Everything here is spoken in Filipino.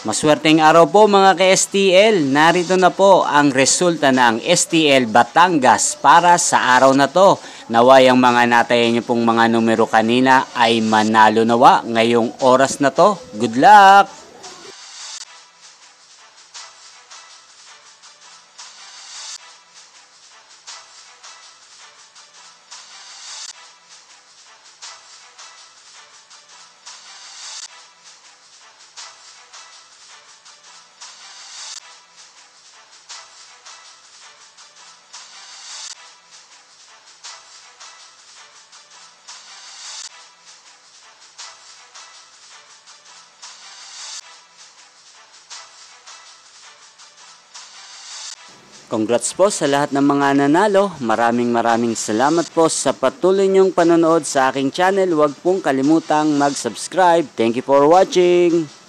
Maswerteng araw po mga ka-STL. Narito na po ang resulta ng STL Batangas para sa araw na to. Naway ang mga natayan niyo pong mga numero kanina ay manalo nawa ngayong oras na to. Good luck! Congrats po sa lahat ng mga nanalo. Maraming salamat po sa patuloy niyong panonood sa aking channel. Huwag pong kalimutang mag-subscribe. Thank you for watching.